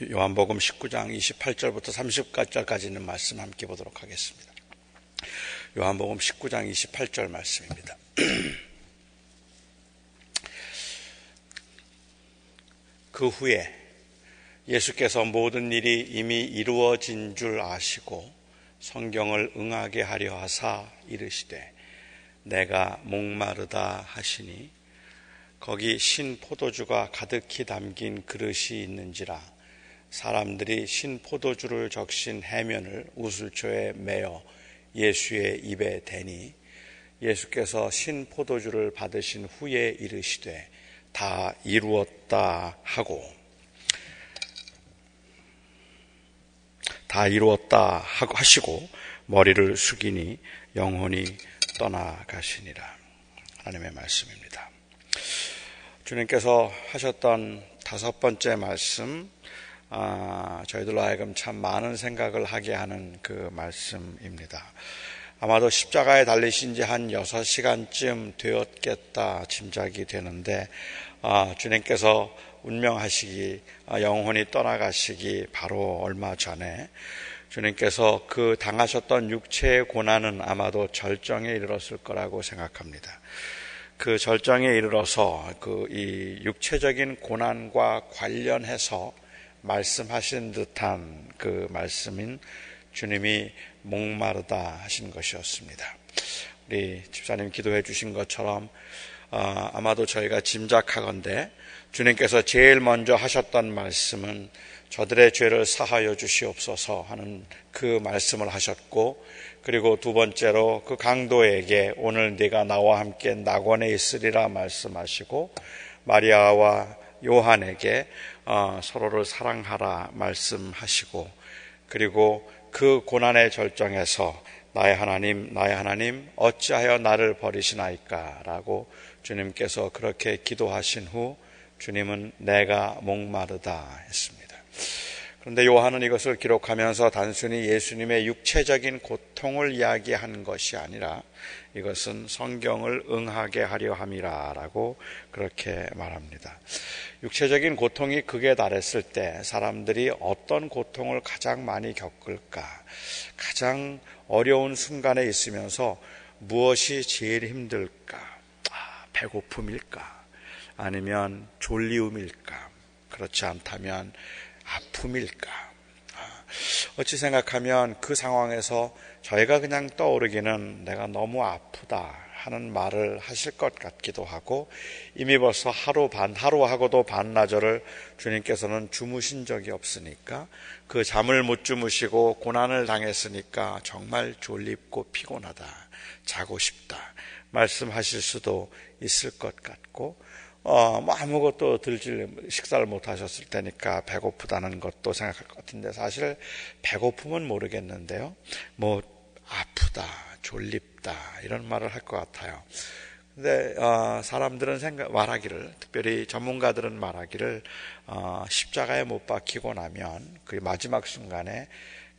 요한복음 19장 28절부터 30절까지 있는 말씀 함께 보도록 하겠습니다. 요한복음 19장 28절 말씀입니다. 그 후에 예수께서 모든 일이 이미 이루어진 줄 아시고 성경을 응하게 하려 하사 이르시되 내가 목마르다 하시니 거기 신 포도주가 가득히 담긴 그릇이 있는지라 사람들이 신 포도주를 적신 해면을 우슬초에 매어 예수의 입에 대니 예수께서 신 포도주를 받으신 후에 이르시되 다 이루었다 하시고 머리를 숙이니 영혼이 떠나가시니라. 하나님의 말씀입니다. 주님께서 하셨던 다섯 번째 말씀, 저희들로 하여금 참 많은 생각을 하게 하는 그 말씀입니다. 아마도 십자가에 달리신 지 한 6시간쯤 되었겠다 짐작이 되는데, 주님께서 운명하시기, 영혼이 떠나가시기 바로 얼마 전에 주님께서 그 당하셨던 육체의 고난은 아마도 절정에 이르렀을 거라고 생각합니다. 그 절정에 이르러서 이 육체적인 고난과 관련해서 말씀하신 듯한 그 말씀인 주님이 목마르다 하신 것이었습니다. 우리 집사님 기도해 주신 것처럼 아마도 저희가 짐작하건대 주님께서 제일 먼저 하셨던 말씀은 저들의 죄를 사하여 주시옵소서 하는 그 말씀을 하셨고, 그리고 두 번째로 그 강도에게 오늘 네가 나와 함께 낙원에 있으리라 말씀하시고, 마리아와 요한에게 서로를 사랑하라 말씀하시고, 그리고 그 고난의 절정에서 나의 하나님 어찌하여 나를 버리시나이까 라고 주님께서 그렇게 기도하신 후 주님은 내가 목마르다 했습니다. 그런데 요한은 이것을 기록하면서 단순히 예수님의 육체적인 고통을 이야기한 것이 아니라 이것은 성경을 응하게 하려 함이라 라고 그렇게 말합니다. 육체적인 고통이 극에 달했을 때 사람들이 어떤 고통을 가장 많이 겪을까? 가장 어려운 순간에 있으면서 무엇이 제일 힘들까? 배고픔일까? 아니면 졸리움일까? 그렇지 않다면 아픔일까? 어찌 생각하면 그 상황에서 저희가 그냥 떠오르기는 내가 너무 아프다 하는 말을 하실 것 같기도 하고, 이미 벌써 하루하고도 반나절을 주님께서는 주무신 적이 없으니까, 그 잠을 못 주무시고 고난을 당했으니까 정말 졸립고 피곤하다, 자고 싶다 말씀하실 수도 있을 것 같고, 아무것도 식사를 못 하셨을 테니까 배고프다는 것도 생각할 것 같은데, 사실 배고픔은 모르겠는데요, 아프다, 졸립다 이런 말을 할 것 같아요. 근데 사람들은 말하기를, 특별히 전문가들은 말하기를, 십자가에 못 박히고 나면 그 마지막 순간에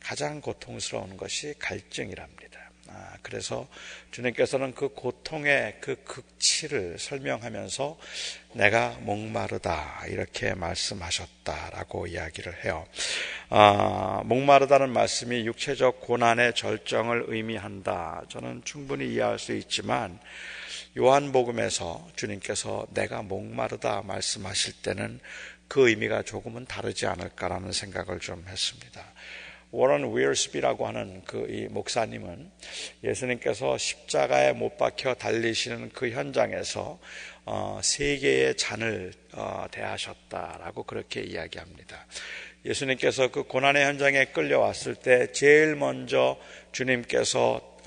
가장 고통스러운 것이 갈증이랍니다. 그래서 주님께서는 그 고통의 그 극치를 설명하면서 내가 목마르다 이렇게 말씀하셨다라고 이야기를 해요. 목마르다는 말씀이 육체적 고난의 절정을 의미한다, 저는 충분히 이해할 수 있지만 요한복음에서 주님께서 내가 목마르다 말씀하실 때는 그 의미가 조금은 다르지 않을까라는 생각을 좀 했습니다. 워런 웨어스비라고 하는 이 목사님은 예수님께서 십자가에 못 박혀 달리시는 그 현장에서 3개의 잔을 대하셨다라고 그렇게 이야기합니다. 예수님께서 그 고난의 현장에 끌려왔을 때 제일 먼저 주님께서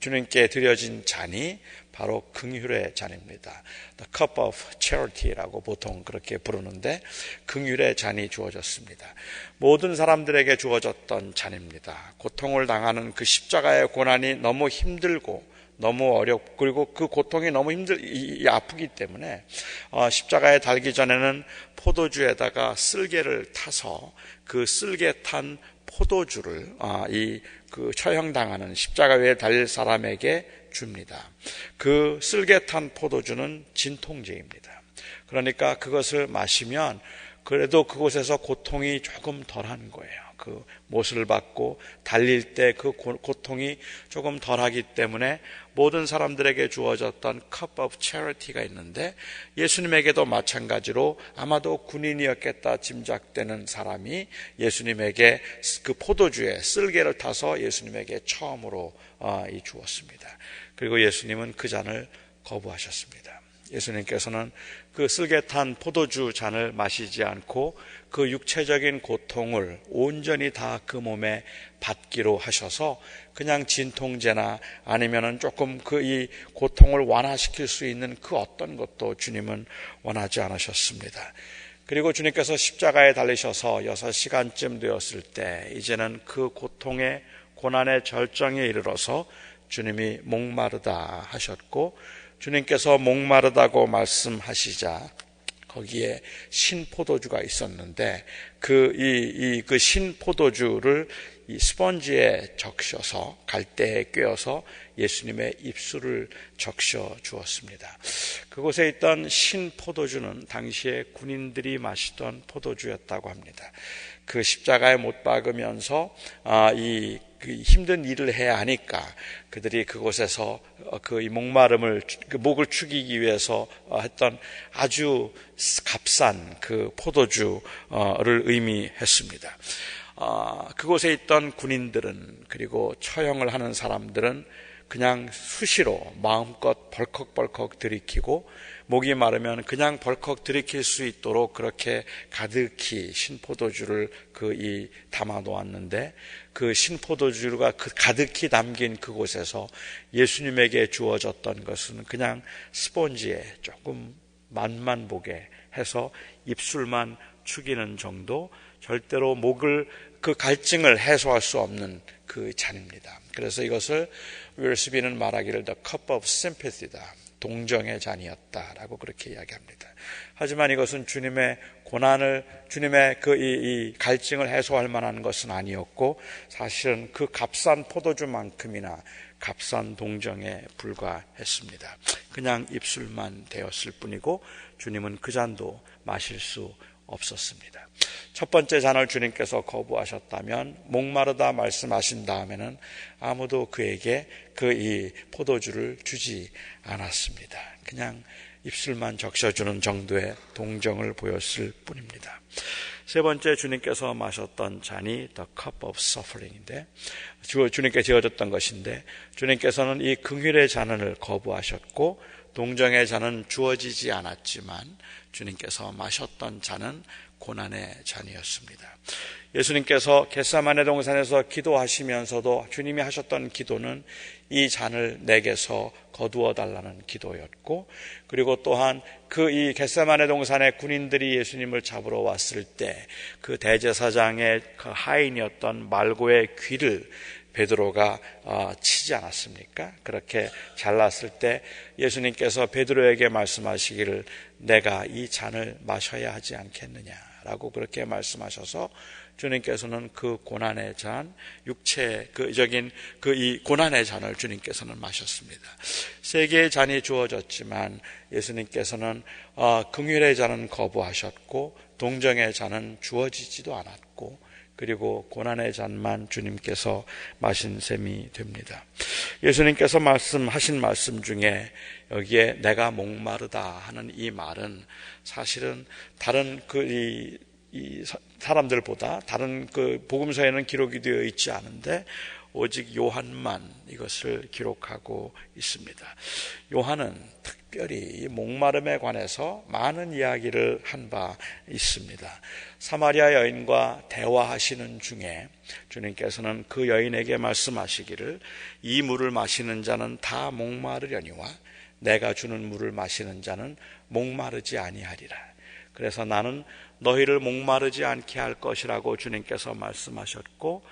주님께 드려진 잔이 바로 긍휼의 잔입니다. The cup of charity라고 보통 그렇게 부르는데, 긍휼의 잔이 주어졌습니다. 모든 사람들에게 주어졌던 잔입니다. 고통을 당하는 그 십자가의 고난이 너무 힘들고 너무 어렵고, 그리고 그 고통이 너무 아프기 때문에 십자가에 달기 전에는 포도주에다가 쓸개를 타서 그 쓸개 탄 포도주를 그 처형당하는 십자가 위에 달릴 사람에게 줍니다. 그 쓸개 탄 포도주는 진통제입니다. 그러니까 그것을 마시면 그래도 그곳에서 고통이 조금 덜한 거예요. 그 못을 받고 달릴 때 그 고통이 조금 덜하기 때문에 모든 사람들에게 주어졌던 cup of charity가 있는데, 예수님에게도 마찬가지로 아마도 군인이었겠다 짐작되는 사람이 예수님에게 그 포도주에 쓸개를 타서 예수님에게 처음으로 주었습니다. 그리고 예수님은 그 잔을 거부하셨습니다. 예수님께서는 그 쓸개 탄 포도주 잔을 마시지 않고 그 육체적인 고통을 온전히 다 그 몸에 받기로 하셔서 그냥 진통제나 아니면은 조금 이 고통을 완화시킬 수 있는 그 어떤 것도 주님은 원하지 않으셨습니다. 그리고 주님께서 십자가에 달리셔서 6시간쯤 되었을 때 이제는 그 고통의 고난의 절정에 이르러서 주님이 목마르다 하셨고, 주님께서 목마르다고 말씀하시자 거기에 신포도주가 있었는데 그 신포도주를 이 스펀지에 적셔서 갈대에 꿰어서 예수님의 입술을 적셔 주었습니다. 그곳에 있던 신포도주는 당시에 군인들이 마시던 포도주였다고 합니다. 그 십자가에 못 박으면서 그 힘든 일을 해야 하니까 그들이 그곳에서 그 목마름을, 그 목을 축이기 위해서 했던 아주 값싼 그 포도주를 의미했습니다. 그곳에 있던 군인들은, 그리고 처형을 하는 사람들은 그냥 수시로 마음껏 벌컥벌컥 들이키고, 목이 마르면 그냥 벌컥 들이킬 수 있도록 그렇게 가득히 신포도주를 담아 놓았는데, 그 신포도주가 가득히 담긴 그곳에서 예수님에게 주어졌던 것은 그냥 스폰지에 조금 맛만 보게 해서 입술만 축이는 정도, 절대로 목을 그 갈증을 해소할 수 없는 그 잔입니다. 그래서 이것을 윌스비는 말하기를 The cup of sympathy다, 동정의 잔이었다라고 그렇게 이야기합니다. 하지만 이것은 주님의 고난을, 주님의 이 갈증을 해소할 만한 것은 아니었고, 사실은 그 값싼 포도주만큼이나 값싼 동정에 불과했습니다. 그냥 입술만 대었을 뿐이고 주님은 그 잔도 마실 수 없었습니다. 첫 번째 잔을 주님께서 거부하셨다면, 목마르다 말씀하신 다음에는 아무도 그에게 이 포도주를 주지 않았습니다. 그냥 입술만 적셔주는 정도의 동정을 보였을 뿐입니다. 세 번째, 주님께서 마셨던 잔이 The cup of suffering인데, 주님께 지어졌던 것인데, 주님께서는 이 긍휼의 잔을 거부하셨고 동정의 잔은 주어지지 않았지만 주님께서 마셨던 잔은 고난의 잔이었습니다. 예수님께서 겟세마네 동산에서 기도하시면서도 주님이 하셨던 기도는 이 잔을 내게서 거두어 달라는 기도였고, 그리고 또한 이 겟세마네 동산의 군인들이 예수님을 잡으러 왔을 때 그 대제사장의 그 하인이었던 말고의 귀를 베드로가 치지 않았습니까? 그렇게 잘랐을 때 예수님께서 베드로에게 말씀하시기를 내가 이 잔을 마셔야 하지 않겠느냐라고 그렇게 말씀하셔서 주님께서는 그 고난의 잔, 육체적인 이 고난의 잔을 주님께서는 마셨습니다. 세 개의 잔이 주어졌지만 예수님께서는 긍휼의 잔은 거부하셨고 동정의 잔은 주어지지도 않았고, 그리고 고난의 잔만 주님께서 마신 셈이 됩니다. 예수님께서 말씀하신 말씀 중에 여기에 내가 목마르다 하는 이 말은 사실은 다른 이 사람들보다 다른 복음서에는 기록이 되어 있지 않은데 오직 요한만 이것을 기록하고 있습니다. 요한은 특별히 목마름에 관해서 많은 이야기를 한 바 있습니다. 사마리아 여인과 대화하시는 중에 주님께서는 그 여인에게 말씀하시기를 이 물을 마시는 자는 다 목마르려니와 내가 주는 물을 마시는 자는 목마르지 아니하리라. 그래서 나는 너희를 목마르지 않게 할 것이라고 주님께서 말씀하셨고,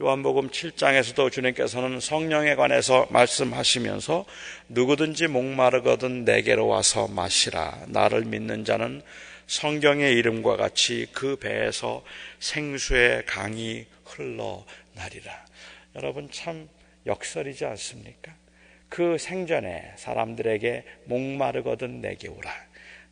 요한복음 7장에서도 주님께서는 성령에 관해서 말씀하시면서 누구든지 목마르거든 내게로 와서 마시라. 나를 믿는 자는 성경의 이름과 같이 그 배에서 생수의 강이 흘러나리라. 여러분, 참 역설이지 않습니까? 그 생전에 사람들에게 목마르거든 내게 오라.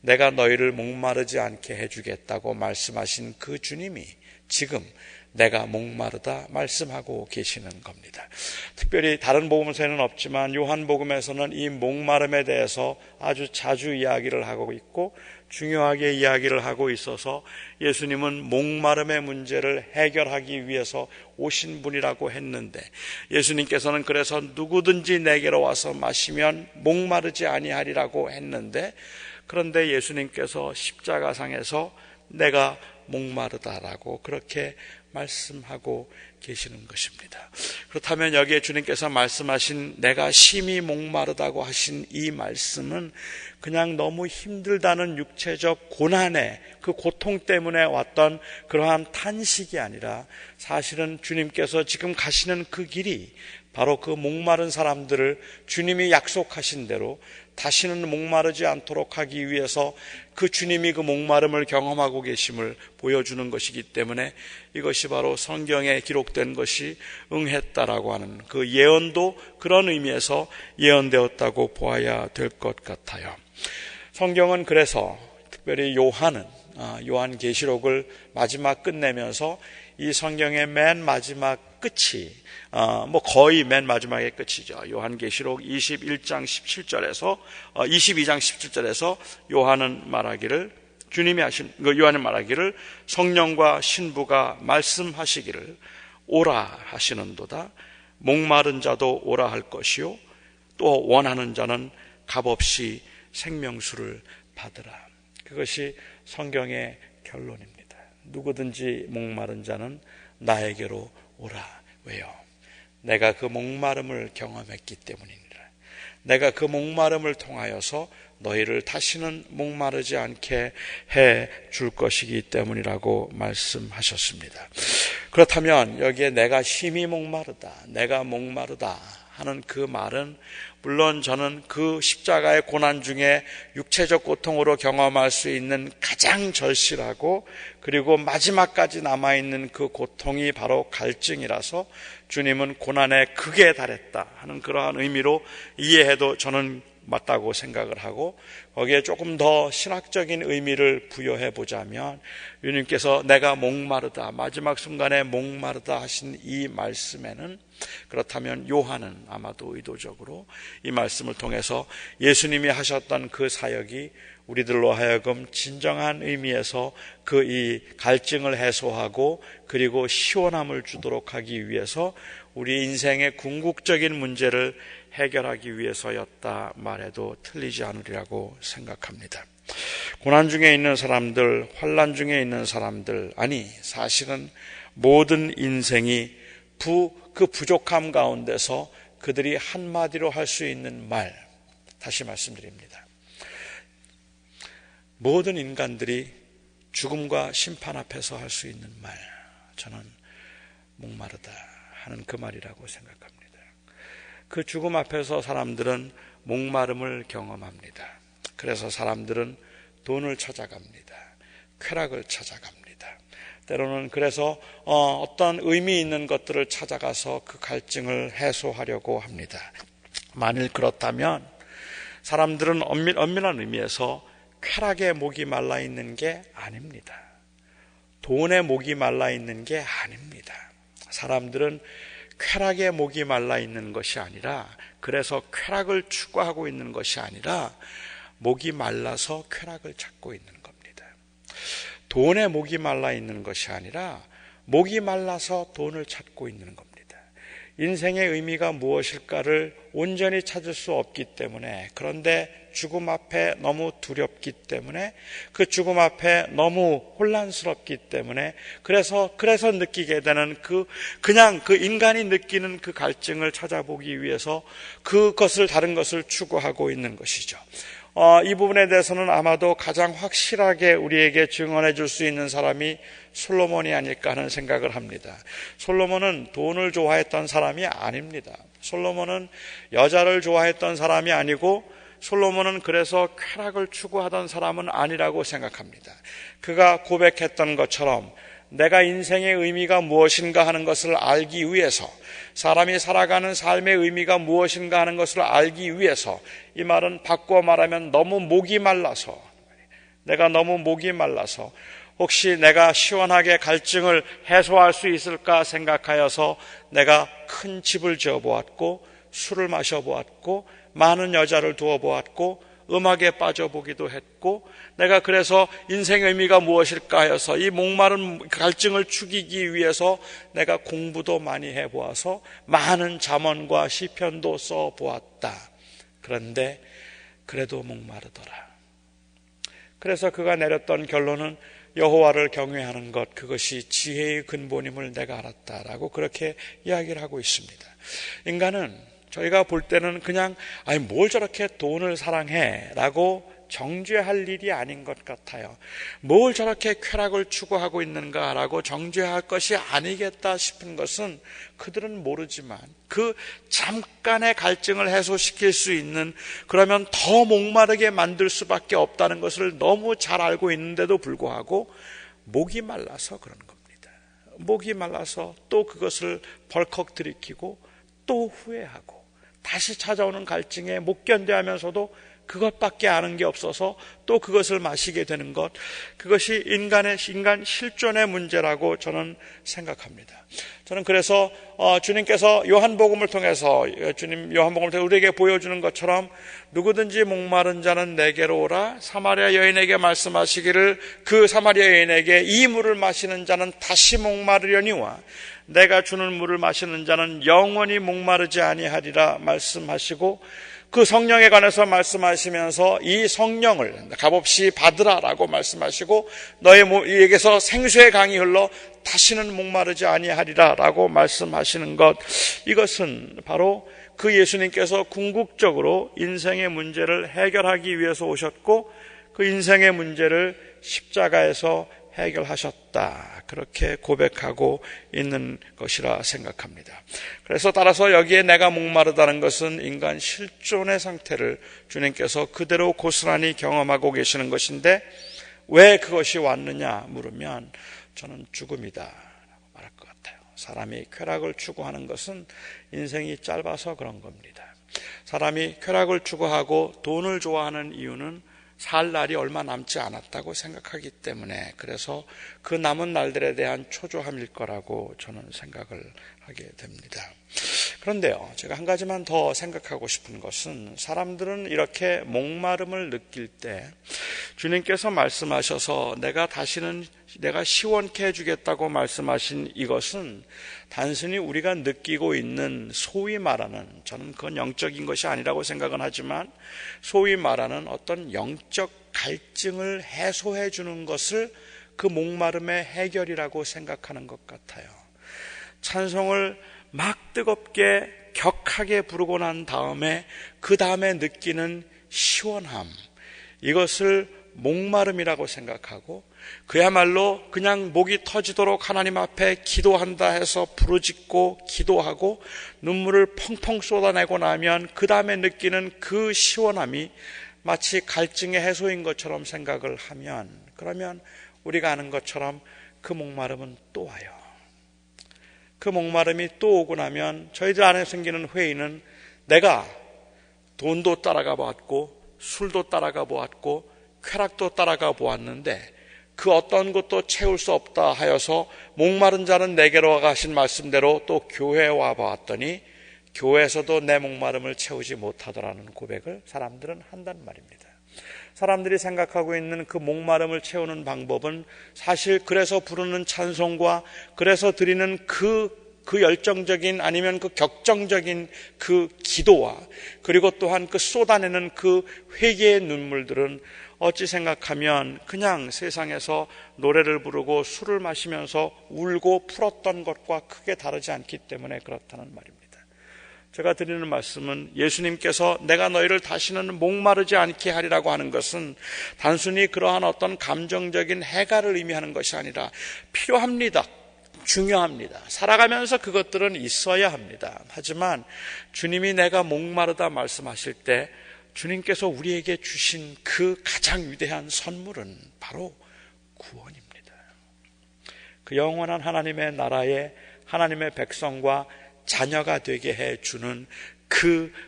내가 너희를 목마르지 않게 해주겠다고 말씀하신 그 주님이 지금 내가 목마르다 말씀하고 계시는 겁니다. 특별히 다른 복음서에는 없지만 요한복음에서는 이 목마름에 대해서 아주 자주 이야기를 하고 있고 중요하게 이야기를 하고 있어서 예수님은 목마름의 문제를 해결하기 위해서 오신 분이라고 했는데, 예수님께서는 그래서 누구든지 내게로 와서 마시면 목마르지 아니하리라고 했는데, 그런데 예수님께서 십자가상에서 내가 목마르다라고 그렇게 말씀하고 계시는 것입니다. 그렇다면 여기에 주님께서 말씀하신 내가 심히 목마르다고 하신 이 말씀은 그냥 너무 힘들다는 육체적 고난의 그 고통 때문에 왔던 그러한 탄식이 아니라, 사실은 주님께서 지금 가시는 그 길이 바로 그 목마른 사람들을 주님이 약속하신 대로 다시는 목마르지 않도록 하기 위해서 그 주님이 그 목마름을 경험하고 계심을 보여주는 것이기 때문에 이것이 바로 성경에 기록된 것이 응했다라고 하는 그 예언도 그런 의미에서 예언되었다고 보아야 될 것 같아요. 성경은 그래서 특별히 요한계시록을 마지막 끝내면서 이 성경의 맨 마지막 끝이 거의 맨 마지막의 끝이죠. 요한계시록 22장 17절에서 요한은 말하기를, 주님이 하신 요한은 말하기를 성령과 신부가 말씀하시기를 오라 하시는도다. 목마른 자도 오라 할 것이요 또 원하는 자는 값없이 생명수를 받으라. 그것이 성경의 결론입니다. 누구든지 목마른 자는 나에게로 오라. 왜요? 내가 그 목마름을 경험했기 때문이니라. 내가 그 목마름을 통하여서 너희를 다시는 목마르지 않게 해 줄 것이기 때문이라고 말씀하셨습니다. 그렇다면 여기에 내가 심히 목마르다, 내가 목마르다 하는 그 말은, 물론 저는 그 십자가의 고난 중에 육체적 고통으로 경험할 수 있는 가장 절실하고 그리고 마지막까지 남아있는 그 고통이 바로 갈증이라서 주님은 고난의 극에 달했다 하는 그러한 의미로 이해해도 저는 맞다고 생각을 하고, 거기에 조금 더 신학적인 의미를 부여해 보자면 주님께서 내가 목마르다, 마지막 순간에 목마르다 하신 이 말씀에는, 그렇다면 요한은 아마도 의도적으로 이 말씀을 통해서 예수님이 하셨던 그 사역이 우리들로 하여금 진정한 의미에서 그 이 갈증을 해소하고 그리고 시원함을 주도록 하기 위해서 우리 인생의 궁극적인 문제를 해결하기 위해서였다 말해도 틀리지 않으리라고 생각합니다. 고난 중에 있는 사람들, 환난 중에 있는 사람들, 아니 사실은 모든 인생이 그 부족함 가운데서 그들이 한마디로 할 수 있는 말, 다시 말씀드립니다. 모든 인간들이 죽음과 심판 앞에서 할 수 있는 말, 저는 목마르다 하는 그 말이라고 생각합니다. 그 죽음 앞에서 사람들은 목마름을 경험합니다. 그래서 사람들은 돈을 찾아갑니다. 쾌락을 찾아갑니다. 때로는 그래서 어떤 의미 있는 것들을 찾아가서 그 갈증을 해소하려고 합니다. 만일 그렇다면 사람들은 엄밀한 의미에서 쾌락에 목이 말라 있는 게 아닙니다. 돈에 목이 말라 있는 게 아닙니다. 사람들은 쾌락에 목이 말라 있는 것이 아니라, 그래서 쾌락을 추구하고 있는 것이 아니라 목이 말라서 쾌락을 찾고 있는 겁니다. 돈에 목이 말라 있는 것이 아니라 목이 말라서 돈을 찾고 있는 겁니다. 인생의 의미가 무엇일까를 온전히 찾을 수 없기 때문에, 그런데 죽음 앞에 너무 두렵기 때문에, 그 죽음 앞에 너무 혼란스럽기 때문에, 그래서 느끼게 되는 그냥 그 인간이 느끼는 그 갈증을 찾아보기 위해서 다른 것을 추구하고 있는 것이죠. 이 부분에 대해서는 아마도 가장 확실하게 우리에게 증언해 줄 수 있는 사람이 솔로몬이 아닐까 하는 생각을 합니다. 솔로몬은 돈을 좋아했던 사람이 아닙니다. 솔로몬은 여자를 좋아했던 사람이 아니고, 솔로몬은 그래서 쾌락을 추구하던 사람은 아니라고 생각합니다. 그가 고백했던 것처럼 내가 인생의 의미가 무엇인가 하는 것을 알기 위해서, 사람이 살아가는 삶의 의미가 무엇인가 하는 것을 알기 위해서, 이 말은 바꾸어 말하면 너무 목이 말라서, 내가 너무 목이 말라서 혹시 내가 시원하게 갈증을 해소할 수 있을까 생각하여서 내가 큰 집을 지어보았고 술을 마셔보았고 많은 여자를 두어보았고 음악에 빠져보기도 했고 내가 그래서 인생의 의미가 무엇일까 하여서 이 목마른 갈증을 죽이기 위해서 내가 공부도 많이 해보아서 많은 잠언과 시편도 써보았다. 그런데 그래도 목마르더라. 그래서 그가 내렸던 결론은 여호와를 경외하는 것, 그것이 지혜의 근본임을 내가 알았다라고 그렇게 이야기를 하고 있습니다. 인간은 저희가 볼 때는 그냥 뭘 저렇게 돈을 사랑해 라고 정죄할 일이 아닌 것 같아요. 뭘 저렇게 쾌락을 추구하고 있는가라고 정죄할 것이 아니겠다 싶은 것은 그들은 모르지만 그 잠깐의 갈증을 해소시킬 수 있는, 그러면 더 목마르게 만들 수밖에 없다는 것을 너무 잘 알고 있는데도 불구하고 목이 말라서 그런 겁니다. 목이 말라서 또 그것을 벌컥 들이키고 또 후회하고 다시 찾아오는 갈증에 못 견뎌하면서도 그것밖에 아는 게 없어서 또 그것을 마시게 되는 것, 그것이 인간 실존의 문제라고 저는 생각합니다. 저는 그래서 주님께서 요한복음을 통해서 우리에게 보여주는 것처럼 누구든지 목마른 자는 내게로 오라, 사마리아 여인에게 말씀하시기를 그 사마리아 여인에게 이 물을 마시는 자는 다시 목마르려니와 내가 주는 물을 마시는 자는 영원히 목마르지 아니하리라 말씀하시고, 그 성령에 관해서 말씀하시면서 이 성령을 값없이 받으라라고 말씀하시고 너희에게서 생수의 강이 흘러 다시는 목마르지 아니하리라라고 말씀하시는 것, 이것은 바로 그 예수님께서 궁극적으로 인생의 문제를 해결하기 위해서 오셨고 그 인생의 문제를 십자가에서 해결하셨다, 그렇게 고백하고 있는 것이라 생각합니다. 그래서 따라서 여기에 내가 목마르다는 것은 인간 실존의 상태를 주님께서 그대로 고스란히 경험하고 계시는 것인데, 왜 그것이 왔느냐 물으면 저는 죽음이다 라고 말할 것 같아요. 사람이 쾌락을 추구하는 것은 인생이 짧아서 그런 겁니다. 사람이 쾌락을 추구하고 돈을 좋아하는 이유는 살 날이 얼마 남지 않았다고 생각하기 때문에, 그래서 그 남은 날들에 대한 초조함일 거라고 저는 생각을 하게 됩니다. 그런데요, 제가 한 가지만 더 생각하고 싶은 것은, 사람들은 이렇게 목마름을 느낄 때 주님께서 말씀하셔서 내가 시원케 해주겠다고 말씀하신 이것은 단순히 우리가 느끼고 있는 소위 말하는, 저는 그건 영적인 것이 아니라고 생각은 하지만 소위 말하는 어떤 영적 갈증을 해소해 주는 것을 그 목마름의 해결이라고 생각하는 것 같아요. 찬송을 막 뜨겁게 격하게 부르고 난 다음에 그 다음에 느끼는 시원함, 이것을 목마름이라고 생각하고 그야말로 그냥 목이 터지도록 하나님 앞에 기도한다 해서 부르짖고 기도하고 눈물을 펑펑 쏟아내고 나면 그 다음에 느끼는 그 시원함이 마치 갈증의 해소인 것처럼 생각을 하면, 그러면 우리가 아는 것처럼 그 목마름은 또 와요. 그 목마름이 또 오고 나면 저희들 안에 생기는 회의는, 내가 돈도 따라가 보았고 술도 따라가 보았고 쾌락도 따라가 보았는데 그 어떤 것도 채울 수 없다 하여서 목마른 자는 내게로 와 가신 말씀대로 또 교회에 와 보았더니 교회에서도 내 목마름을 채우지 못하더라는 고백을 사람들은 한단 말입니다. 사람들이 생각하고 있는 그 목마름을 채우는 방법은 사실 그래서 부르는 찬송과 그래서 드리는 그 열정적인 아니면 그 격정적인 그 기도와 그리고 또한 그 쏟아내는 그 회개의 눈물들은 어찌 생각하면 그냥 세상에서 노래를 부르고 술을 마시면서 울고 풀었던 것과 크게 다르지 않기 때문에 그렇다는 말입니다. 제가 드리는 말씀은, 예수님께서 내가 너희를 다시는 목마르지 않게 하리라고 하는 것은 단순히 그러한 어떤 감정적인 해갈을 의미하는 것이 아니라 필요합니다. 중요합니다. 살아가면서 그것들은 있어야 합니다. 하지만 주님이 내가 목마르다 말씀하실 때 주님께서 우리에게 주신 그 가장 위대한 선물은 바로 구원입니다. 그 영원한 하나님의 나라에 하나님의 백성과 자녀가 되게 해주는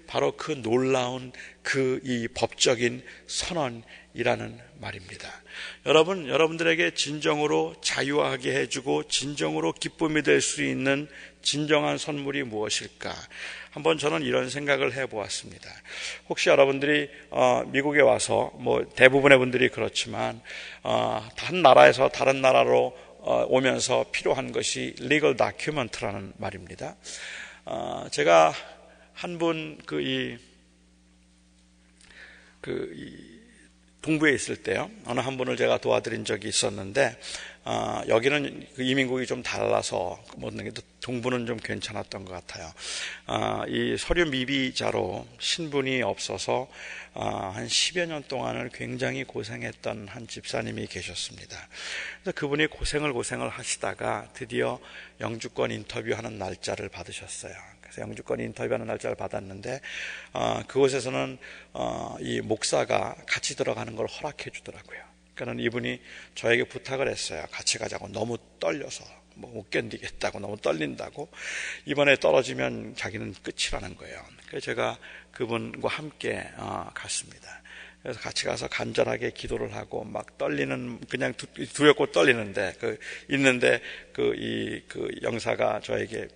바로 그 놀라운 이 법적인 선언, 이라는 말입니다. 여러분들에게 진정으로 자유하게 해주고 진정으로 기쁨이 될 수 있는 진정한 선물이 무엇일까? 한번 저는 이런 생각을 해보았습니다. 혹시 여러분들이 미국에 와서 대부분의 분들이 그렇지만 한 나라에서 다른 나라로 오면서 필요한 것이 legal document라는 말입니다. 제가 한 분 동부에 있을 때요, 어느 한 분을 제가 도와드린 적이 있었는데, 여기는 이민국이 좀 달라서 동부는 좀 괜찮았던 것 같아요. 이 서류 미비자로 신분이 없어서 한 10여 년 동안을 굉장히 고생했던 한 집사님이 계셨습니다. 그래서 그분이 고생을 하시다가 드디어 영주권 인터뷰하는 날짜를 받으셨어요. 그래서 영주권 인터뷰하는 날짜를 받았는데 그곳에서는 이 목사가 같이 들어가는 걸 허락해 주더라고요. 그러니까 이분이 저에게 부탁을 했어요. 같이 가자고. 너무 떨려서 못 견디겠다고, 너무 떨린다고. 이번에 떨어지면 자기는 끝이라는 거예요. 그래서 제가 그분과 함께 갔습니다. 그래서 같이 가서 간절하게 기도를 하고 막 떨리는, 그냥 두렵고 떨리는데 있는데 이 영사가 저에게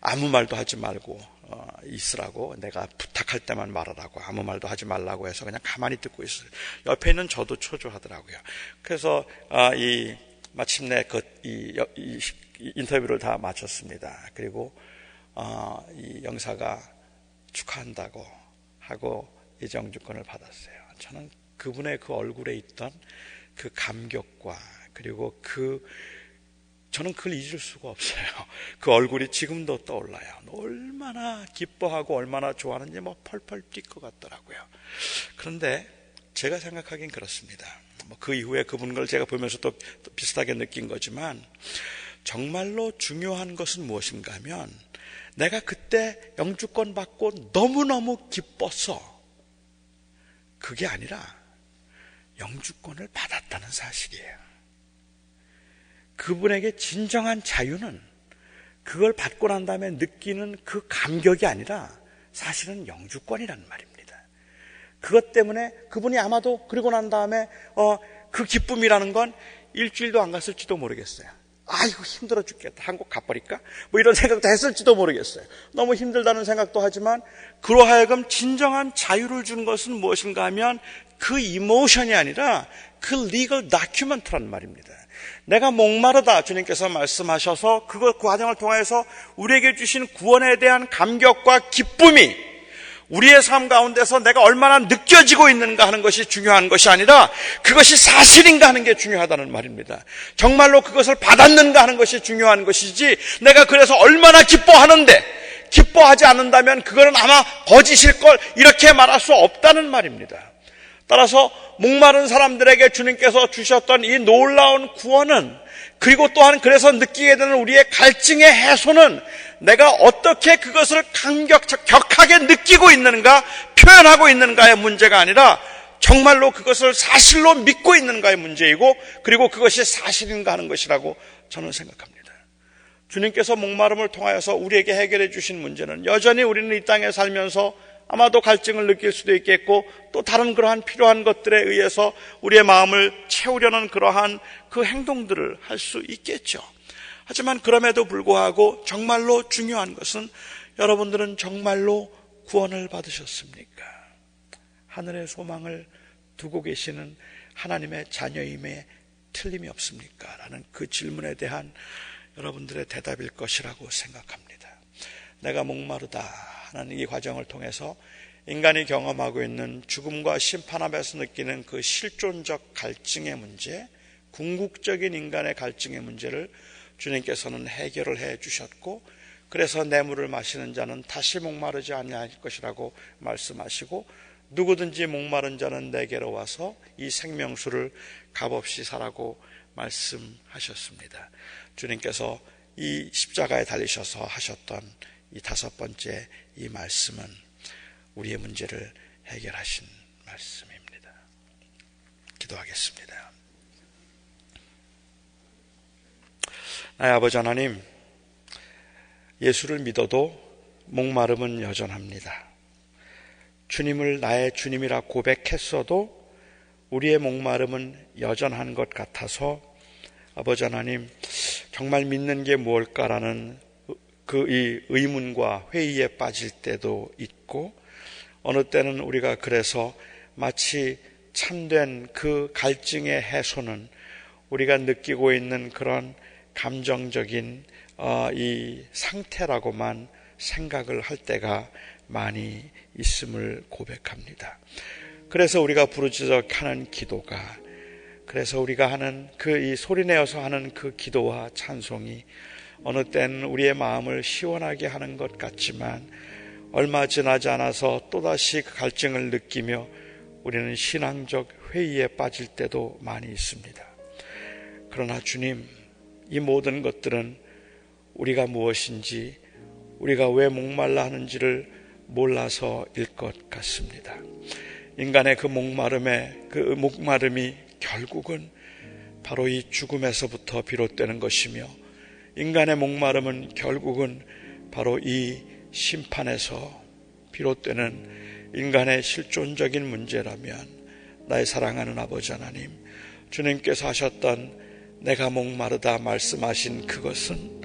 아무 말도 하지 말고 있으라고, 내가 부탁할 때만 말하라고, 아무 말도 하지 말라고 해서 그냥 가만히 듣고 있어요. 옆에 있는 저도 초조하더라고요. 그래서 마침내 이 인터뷰를 다 마쳤습니다. 그리고 이 영사가 축하한다고 하고 이제 영주권을 받았어요. 저는 그분의 그 얼굴에 있던 그 감격과 그리고 저는 그걸 잊을 수가 없어요. 그 얼굴이 지금도 떠올라요. 얼마나 기뻐하고 얼마나 좋아하는지 펄펄 뛸 것 같더라고요. 그런데 제가 생각하긴 그렇습니다. 그 이후에 그분을 제가 보면서 또 비슷하게 느낀 거지만, 정말로 중요한 것은 무엇인가 하면, 내가 그때 영주권 받고 너무너무 기뻤어, 그게 아니라 영주권을 받았다는 사실이에요. 그분에게 진정한 자유는 그걸 받고 난 다음에 느끼는 그 감격이 아니라 사실은 영주권이라는 말입니다. 그것 때문에 그분이 아마도 그리고 난 다음에 그 기쁨이라는 건 일주일도 안 갔을지도 모르겠어요. 아이고 힘들어 죽겠다, 한국 가버릴까? 이런 생각도 했을지도 모르겠어요. 너무 힘들다는 생각도 하지만 그로 하여금 진정한 자유를 준 것은 무엇인가 하면 그 이모션이 아니라 그 리걸 다큐멘트란 말입니다. 내가 목마르다, 주님께서 말씀하셔서 그 과정을 통해서 우리에게 주신 구원에 대한 감격과 기쁨이 우리의 삶 가운데서 내가 얼마나 느껴지고 있는가 하는 것이 중요한 것이 아니라 그것이 사실인가 하는 게 중요하다는 말입니다. 정말로 그것을 받았는가 하는 것이 중요한 것이지, 내가 그래서 얼마나 기뻐하는데 기뻐하지 않는다면 그거는 아마 거짓일 걸, 이렇게 말할 수 없다는 말입니다. 따라서 목마른 사람들에게 주님께서 주셨던 이 놀라운 구원은, 그리고 또한 그래서 느끼게 되는 우리의 갈증의 해소는 내가 어떻게 그것을 격하게 느끼고 있는가, 표현하고 있는가의 문제가 아니라 정말로 그것을 사실로 믿고 있는가의 문제이고, 그리고 그것이 사실인가 하는 것이라고 저는 생각합니다. 주님께서 목마름을 통하여서 우리에게 해결해 주신 문제는, 여전히 우리는 이 땅에 살면서 아마도 갈증을 느낄 수도 있겠고, 또 다른 그러한 필요한 것들에 의해서 우리의 마음을 채우려는 그러한 그 행동들을 할 수 있겠죠. 하지만 그럼에도 불구하고 정말로 중요한 것은, 여러분들은 정말로 구원을 받으셨습니까? 하늘의 소망을 두고 계시는 하나님의 자녀임에 틀림이 없습니까? 라는 그 질문에 대한 여러분들의 대답일 것이라고 생각합니다. 내가 목마르다 하는 이 과정을 통해서 인간이 경험하고 있는 죽음과 심판 앞에서 느끼는 그 실존적 갈증의 문제, 궁극적인 인간의 갈증의 문제를 주님께서는 해결을 해 주셨고, 그래서 내 물을 마시는 자는 다시 목마르지 아니할 것이라고 말씀하시고, 누구든지 목마른 자는 내게로 와서 이 생명수를 값없이 사라고 말씀하셨습니다. 주님께서 이 십자가에 달리셔서 하셨던 이 5번째 이 말씀은 우리의 문제를 해결하신 말씀입니다. 기도하겠습니다. 나의 아버지 하나님, 예수를 믿어도 목마름은 여전합니다. 주님을 나의 주님이라 고백했어도 우리의 목마름은 여전한 것 같아서 아버지 하나님, 정말 믿는 게 무엇일까라는 이 의문과 회의에 빠질 때도 있고, 어느 때는 우리가 그래서 마치 참된 그 갈증의 해소는 우리가 느끼고 있는 그런 감정적인 이 상태라고만 생각을 할 때가 많이 있음을 고백합니다. 그래서 우리가 부르짖어하는 기도가, 그래서 우리가 하는 이 소리내어서 하는 그 기도와 찬송이 어느 때는 우리의 마음을 시원하게 하는 것 같지만 얼마 지나지 않아서 또다시 그 갈증을 느끼며 우리는 신앙적 회의에 빠질 때도 많이 있습니다. 그러나 주님, 이 모든 것들은 우리가 무엇인지, 우리가 왜 목말라 하는지를 몰라서일 것 같습니다. 인간의 그 목마름이 결국은 바로 이 죽음에서부터 비롯되는 것이며, 인간의 목마름은 결국은 바로 이 심판에서 비롯되는 인간의 실존적인 문제라면, 나의 사랑하는 아버지 하나님, 주님께서 하셨던 내가 목마르다 말씀하신 그것은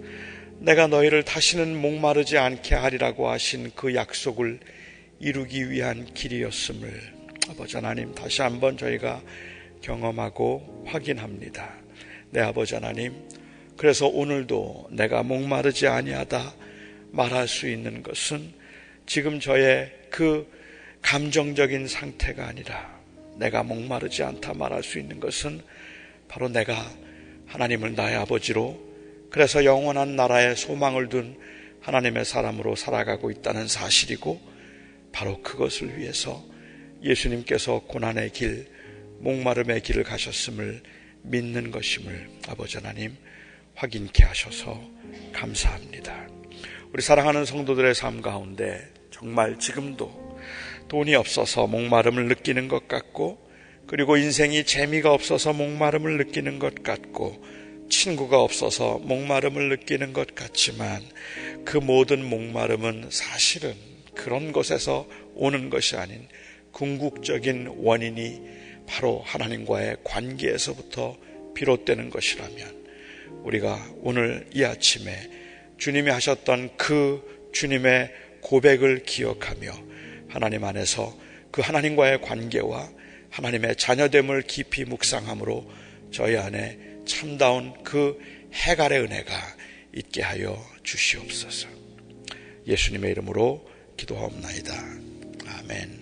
내가 너희를 다시는 목마르지 않게 하리라고 하신 그 약속을 이루기 위한 길이었음을 아버지 하나님 다시 한번 저희가 경험하고 확인합니다. 네, 아버지 하나님, 그래서 오늘도 내가 목마르지 아니하다 말할 수 있는 것은 지금 저의 그 감정적인 상태가 아니라, 내가 목마르지 않다 말할 수 있는 것은 바로 내가 하나님을 나의 아버지로, 그래서 영원한 나라에 소망을 둔 하나님의 사람으로 살아가고 있다는 사실이고, 바로 그것을 위해서 예수님께서 고난의 길, 목마름의 길을 가셨음을 믿는 것임을 아버지 하나님 확인케 하셔서 감사합니다. 우리 사랑하는 성도들의 삶 가운데 정말 지금도 돈이 없어서 목마름을 느끼는 것 같고, 그리고 인생이 재미가 없어서 목마름을 느끼는 것 같고, 친구가 없어서 목마름을 느끼는 것 같지만, 그 모든 목마름은 사실은 그런 것에서 오는 것이 아닌 궁극적인 원인이 바로 하나님과의 관계에서부터 비롯되는 것이라면, 우리가 오늘 이 아침에 주님이 하셨던 그 주님의 고백을 기억하며 하나님 안에서 그 하나님과의 관계와 하나님의 자녀됨을 깊이 묵상함으로 저희 안에 참다운 그 해갈의 은혜가 있게 하여 주시옵소서. 예수님의 이름으로 기도하옵나이다. 아멘.